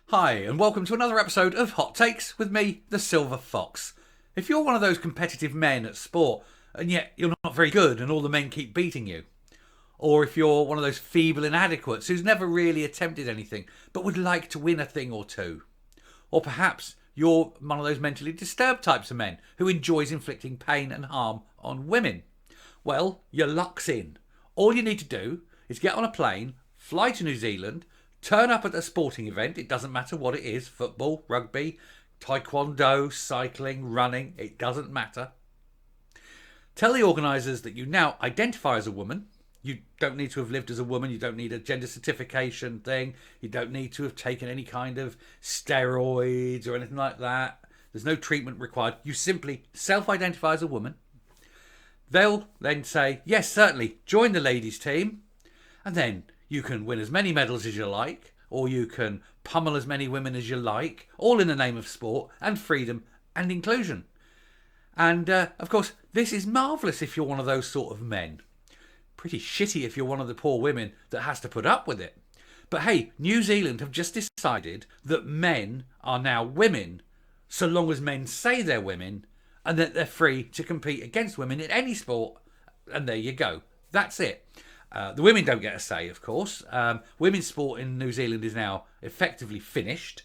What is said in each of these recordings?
Hi, and welcome to another episode of Hot Takes with me, the Silver Fox. If you're one of those competitive men at sport, and yet you're not very good and all the men keep beating you, or if you're one of those feeble inadequates who's never really attempted anything but would like to win a thing or two, or perhaps you're one of those mentally disturbed types of men who enjoys inflicting pain and harm on women, well, your luck's in. All you need to do is get on a plane, fly to New Zealand, turn up at a sporting event, it doesn't matter what it is, football, rugby, taekwondo, cycling, running, it doesn't matter. Tell the organisers that you now identify as a woman. You don't need to have lived as a woman, you don't need a gender certification thing, you don't need to have taken any kind of steroids or anything like that. There's no treatment required. You simply self-identify as a woman. They'll then say, yes, certainly, join the ladies' team, and then you can win as many medals as you like, or you can pummel as many women as you like, all in the name of sport and freedom and inclusion. And, of course, this is marvellous if you're one of those sort of men. Pretty shitty if you're one of the poor women that has to put up with it. But hey, New Zealand have just decided that men are now women, so long as men say they're women, and that they're free to compete against women in any sport. And there you go. That's it. The women don't get a say, of course. Women's sport in New Zealand is now effectively finished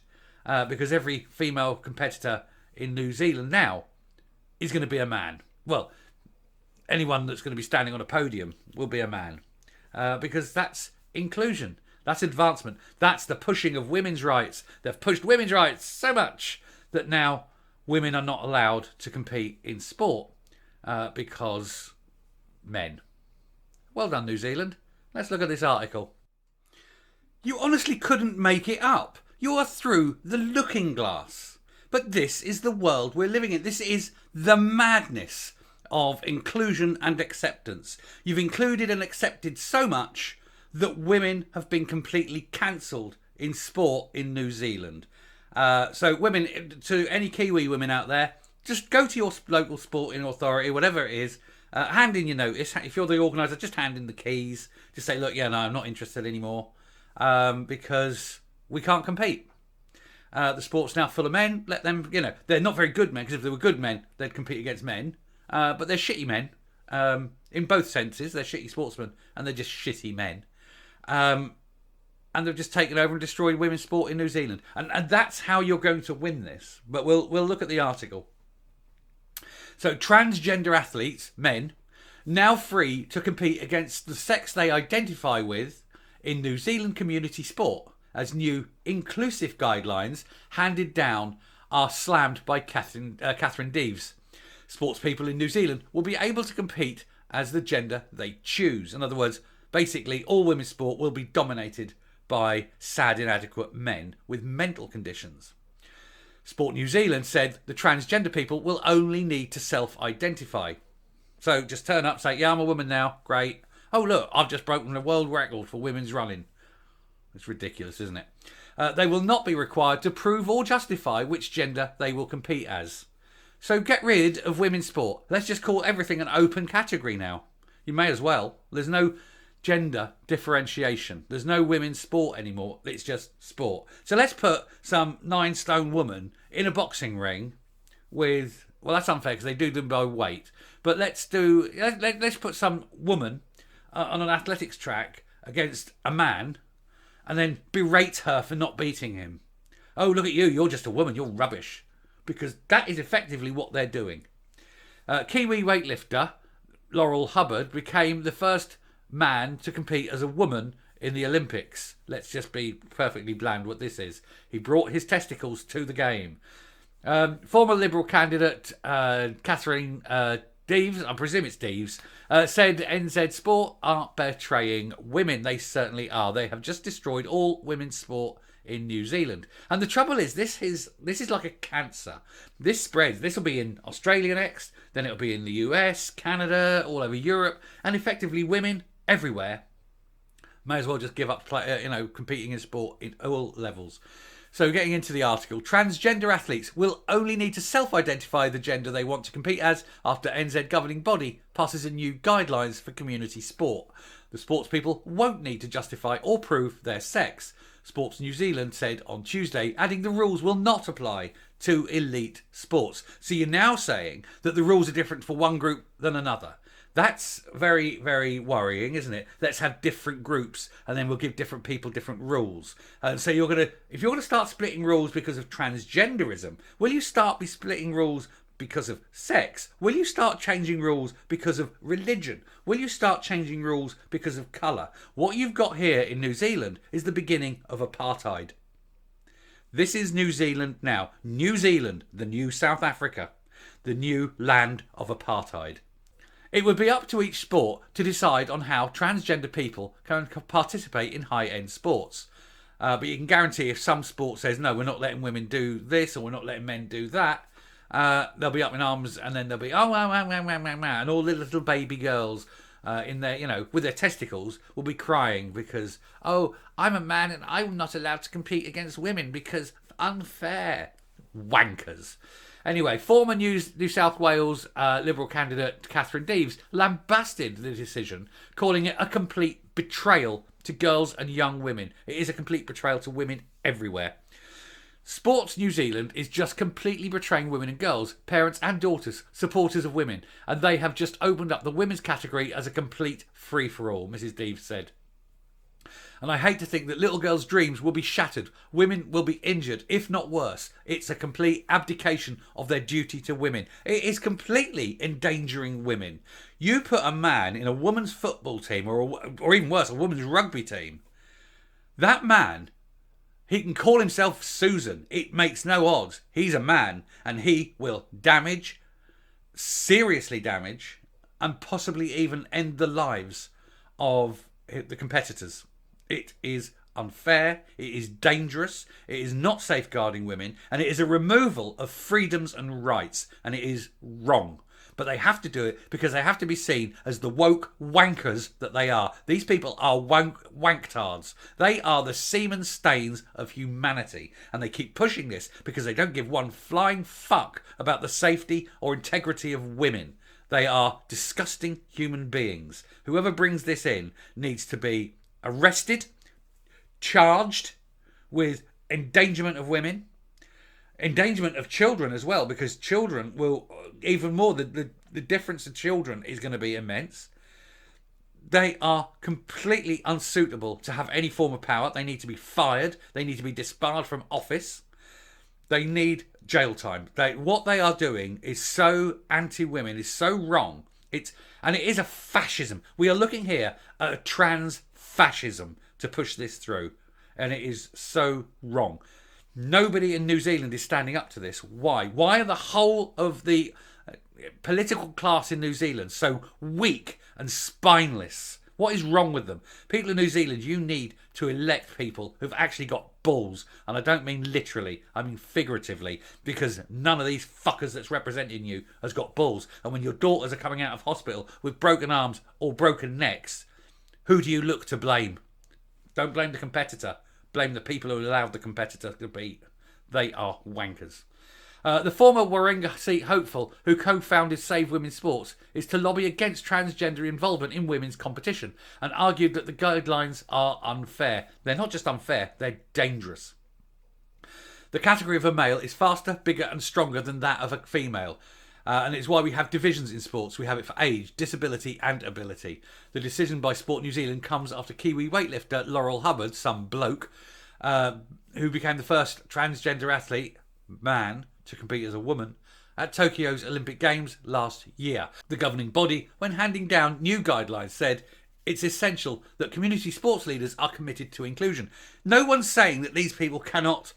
because every female competitor in New Zealand now is going to be a man. Well, anyone that's going to be standing on a podium will be a man because that's inclusion. That's advancement. That's the pushing of women's rights. They've pushed women's rights so much that now women are not allowed to compete in sport because men. Well done, New Zealand. Let's look at this article. You honestly couldn't make it up. You are through the looking glass. But this is the world we're living in. This is the madness of inclusion and acceptance. You've included and accepted so much that women have been completely cancelled in sport in New Zealand. So women, to any Kiwi women out there, just go to your local sporting authority, whatever it is, hand in your notice. If you're the organiser, just hand in the keys. Just say, look, no, I'm not interested anymore because we can't compete. The sport's now full of men. Let them, they're not very good men, because if they were good men, they'd compete against men. But they're shitty men in both senses. They're shitty sportsmen and they're just shitty men. And they've just taken over and destroyed women's sport in New Zealand. And that's how you're going to win this. But we'll look at the article. So transgender athletes, men, now free to compete against the sex they identify with in New Zealand community sport, as new inclusive guidelines handed down are slammed by Catherine Deves. Sports people in New Zealand will be able to compete as the gender they choose. In other words, basically all women's sport will be dominated by sad, inadequate men with mental conditions. Sport New Zealand said the transgender people will only need to self-identify. So just turn up, say, yeah, I'm a woman now, great. Oh, look, I've just broken the world record for women's running. It's ridiculous, isn't it? They will not be required to prove or justify which gender they will compete as. So get rid of women's sport. Let's just call everything an open category now. You may as well. There's no gender differentiation. There's no women's sport anymore. It's just sport. So let's put some 9-stone woman in a boxing ring with, well, that's unfair because they do them by weight. But let's put some woman on an athletics track against a man and then berate her for not beating him. Oh, look at you. You're just a woman. You're rubbish. Because that is effectively what they're doing. Kiwi weightlifter Laurel Hubbard became the first man to compete as a woman in the Olympics. Let's just be perfectly bland what this is. He brought his testicles to the game. Former Liberal candidate Catherine Deves, I presume it's Deves, said NZ Sport aren't betraying women. They certainly are. They have just destroyed all women's sport in New Zealand. And the trouble is, this is like a cancer. This spreads. This will be in Australia next, then it'll be in the US, Canada, all over Europe, and effectively women everywhere may as well just give up competing in sport in all levels. So getting into the article, transgender athletes will only need to self-identify the gender they want to compete as after NZ governing body passes a new guidelines for community sport. The sports people won't need to justify or prove their sex. Sports New Zealand said on Tuesday, adding the rules will not apply to elite sports. So you're now saying that the rules are different for one group than another. That's very, very worrying, isn't it? Let's have different groups and then we'll give different people different rules. And so if you're going to start splitting rules because of transgenderism, will you start be splitting rules because of sex? Will you start changing rules because of religion? Will you start changing rules because of colour? What you've got here in New Zealand is the beginning of apartheid. This is New Zealand now. New Zealand, the new South Africa, the new land of apartheid. It would be up to each sport to decide on how transgender people can participate in high-end sports. But you can guarantee if some sport says, no, we're not letting women do this or we're not letting men do that, they'll be up in arms and then they'll be, and all the little baby girls in their, with their testicles will be crying because, oh, I'm a man and I'm not allowed to compete against women because unfair. Wankers. Anyway, former New South Wales Liberal candidate Catherine Deves lambasted the decision, calling it a complete betrayal to girls and young women. It is a complete betrayal to women everywhere. Sports New Zealand is just completely betraying women and girls, parents and daughters, supporters of women, and they have just opened up the women's category as a complete free-for-all, Mrs. Deves said. And I hate to think that little girls' dreams will be shattered. Women will be injured, if not worse. It's a complete abdication of their duty to women. It is completely endangering women. You put a man in a women's football team, or even worse, a women's rugby team. That man, he can call himself Susan. It makes no odds. He's a man, and he will seriously damage, and possibly even end the lives of the competitors. It is unfair, it is dangerous, it is not safeguarding women, and it is a removal of freedoms and rights, and it is wrong. But they have to do it because they have to be seen as the woke wankers that they are. These people are wanktards. They are the semen stains of humanity, and they keep pushing this because they don't give one flying fuck about the safety or integrity of women. They are disgusting human beings. Whoever brings this in needs to be arrested, charged with endangerment of women, endangerment of children as well, because children will even more, the difference of children is going to be immense. They are completely unsuitable to have any form of power. They need to be fired. They need to be disbarred from office. They need jail time. What they are doing is so anti-women, is so wrong. It is a fascism. We are looking here at a trans fascism to push this through, and it is so wrong. Nobody in New Zealand is standing up to this. Why? Why are the whole of the political class in New Zealand so weak and spineless? What is wrong with them? People in New Zealand, you need to elect people who've actually got balls, and I don't mean literally, I mean figuratively, because none of these fuckers that's representing you has got balls. And when your daughters are coming out of hospital with broken arms or broken necks, who do you look to blame? Don't blame the competitor. Blame the people who allowed the competitor to beat. They are wankers. The former Warringah seat hopeful, who co-founded Save Women's Sports, is to lobby against transgender involvement in women's competition and argued that the guidelines are unfair. They're not just unfair, they're dangerous. The category of a male is faster, bigger and stronger than that of a female. And it's why we have divisions in sports. We have it for age, disability and ability. The decision by Sport New Zealand comes after Kiwi weightlifter Laurel Hubbard, some bloke, who became the first transgender athlete, man, to compete as a woman at Tokyo's Olympic Games last year. The governing body, when handing down new guidelines, said it's essential that community sports leaders are committed to inclusion. No one's saying that these people cannot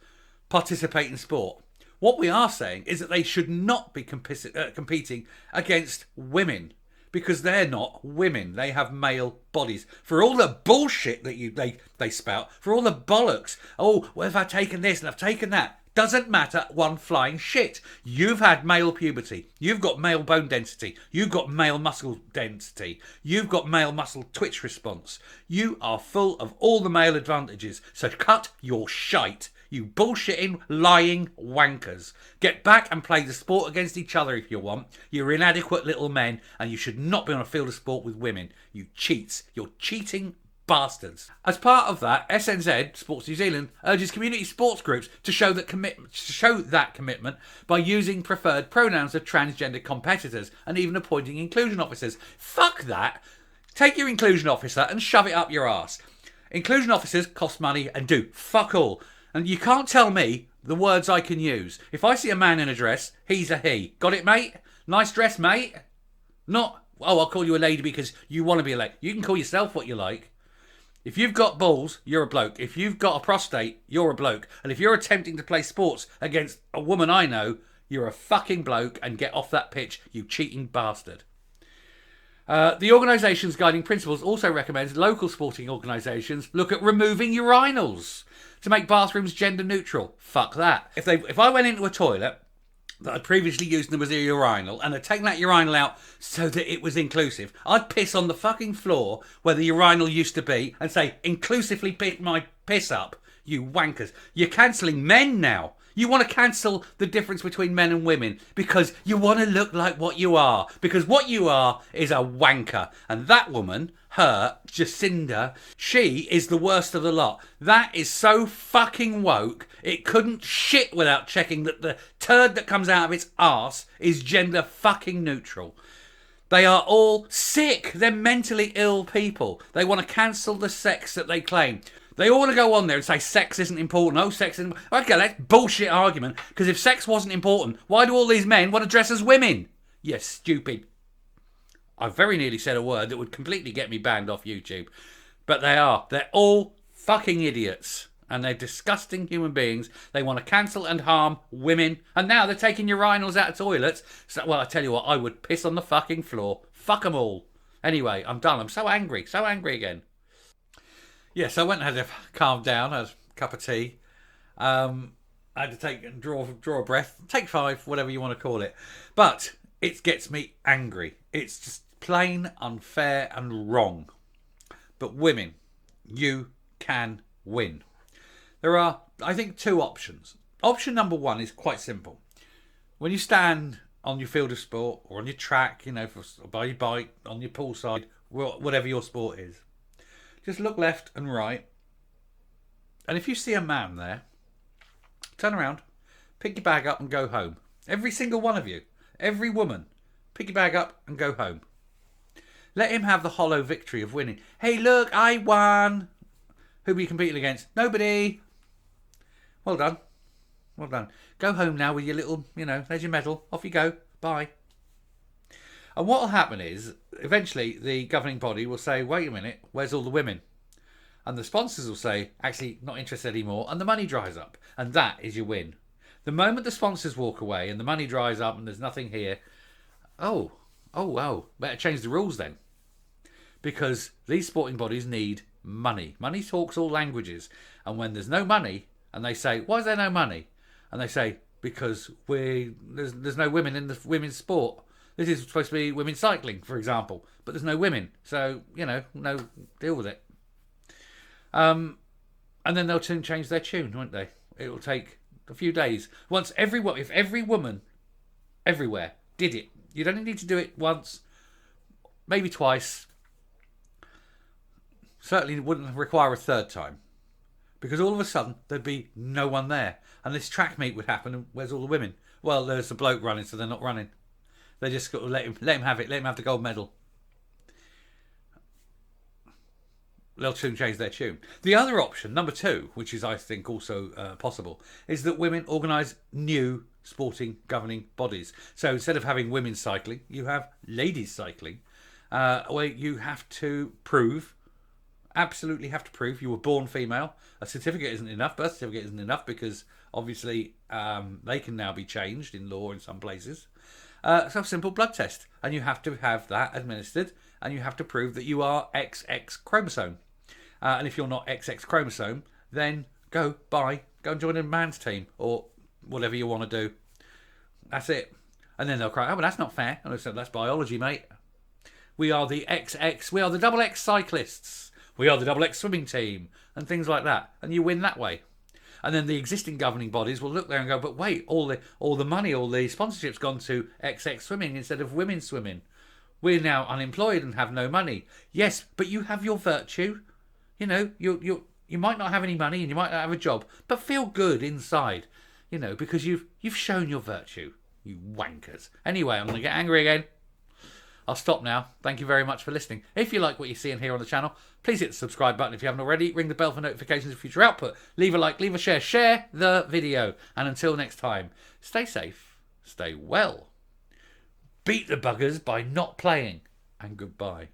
participate in sport. What we are saying is that they should not be competing against women, because they're not women. They have male bodies. For all the bullshit that they spout, for all the bollocks, oh, well, if I've taken this and I've taken that, doesn't matter one flying shit. You've had male puberty. You've got male bone density. You've got male muscle density. You've got male muscle twitch response. You are full of all the male advantages. So cut your shite. You bullshitting, lying wankers. Get back and play the sport against each other if you want. You're inadequate little men, and you should not be on a field of sport with women. You cheats. You're cheating bastards. As part of that, SNZ, Sports New Zealand, urges community sports groups to show that commitment by using preferred pronouns of transgender competitors and even appointing inclusion officers. Fuck that. Take your inclusion officer and shove it up your arse. Inclusion officers cost money and do fuck all. And you can't tell me the words I can use. If I see a man in a dress, he's a he. Got it, mate? Nice dress, mate? Not, oh, I'll call you a lady because you want to be a lady. You can call yourself what you like. If you've got balls, you're a bloke. If you've got a prostate, you're a bloke. And if you're attempting to play sports against a woman I know, you're a fucking bloke and get off that pitch, you cheating bastard. The organisation's guiding principles also recommends local sporting organisations look at removing urinals to make bathrooms gender neutral. Fuck that. If I went into a toilet that I'd previously used and there was a urinal and I'd taken that urinal out so that it was inclusive, I'd piss on the fucking floor where the urinal used to be and say, inclusively pick my piss up, you wankers. You're cancelling men now. You want to cancel the difference between men and women because you want to look like what you are. Because what you are is a wanker. And that woman, her, Jacinda, she is the worst of the lot. That is so fucking woke, it couldn't shit without checking that the turd that comes out of its arse is gender fucking neutral. They are all sick. They're mentally ill people. They want to cancel the sex that they claim. They all want to go on there and say sex isn't important. Oh, sex isn't... Okay, that's bullshit argument. Because if sex wasn't important, why do all these men want to dress as women? You stupid. I very nearly said a word that would completely get me banned off YouTube. But they are. They're all fucking idiots. And they're disgusting human beings. They want to cancel and harm women. And now they're taking urinals out of toilets. So, well, I tell you what, I would piss on the fucking floor. Fuck them all. Anyway, I'm done. I'm so angry. So angry again. Yes, I went and had to calm down, had a cup of tea. I had to take and draw a breath. Take 5, whatever you want to call it. But it gets me angry. It's just plain unfair and wrong. But women, you can win. There are, I think, 2 options. Option number 1 is quite simple. When you stand on your field of sport or on your track, by your bike, on your poolside, whatever your sport is, just look left and right. And if you see a man there, turn around, pick your bag up and go home. Every single one of you. Every woman. Pick your bag up and go home. Let him have the hollow victory of winning. Hey, look, I won. Who are you competing against? Nobody. Well done. Well done. Go home now with your little, there's your medal. Off you go. Bye. And what will happen is, eventually, the governing body will say, wait a minute, where's all the women? And the sponsors will say, actually, not interested anymore, and the money dries up. And that is your win. The moment the sponsors walk away and the money dries up and there's nothing here, better change the rules then. Because these sporting bodies need money. Money talks all languages. And when there's no money, and they say, why is there no money? And they say, because there's no women in the women's sport. This is supposed to be women's cycling, for example, but there's no women, so no, deal with it. And then they'll soon change their tune, won't they? It'll take a few days. If every woman, everywhere, did it, you'd only need to do it once, maybe twice. Certainly wouldn't require a third time, because all of a sudden there'd be no one there, and this track meet would happen. And where's all the women? Well, there's a bloke running, so they're not running. They just got to let him have it. Let him have the gold medal. They'll soon change their tune. The other option, number 2, which is I think also possible, is that women organise new sporting governing bodies. So instead of having women's cycling, you have ladies cycling, where you have to prove, absolutely have to prove you were born female. A certificate isn't enough. Birth certificate isn't enough because obviously they can now be changed in law in some places. So a simple blood test, and you have to have that administered, and you have to prove that you are XX chromosome. And if you're not XX chromosome, then go and join a man's team or whatever you want to do. That's it. And then they'll cry, oh, but that's not fair. And I said, that's biology, mate. We are the XX, we are the double X cyclists, we are the double X swimming team, and things like that. And you win that way. And then the existing governing bodies will look there and go, but wait, all the money, all the sponsorship's gone to XX swimming instead of women's swimming. We're now unemployed and have no money. Yes, but you have your virtue. You know, you might not have any money and you might not have a job, but feel good inside. You know, because you've shown your virtue. You wankers. Anyway, I'm going to get angry again. I'll stop now. Thank you very much for listening. If you like what you see and hear on the channel, please hit the subscribe button if you haven't already. Ring the bell for notifications of future output. Leave a like, leave a share. Share the video. And until next time, stay safe, stay well. Beat the buggers by not playing. And goodbye.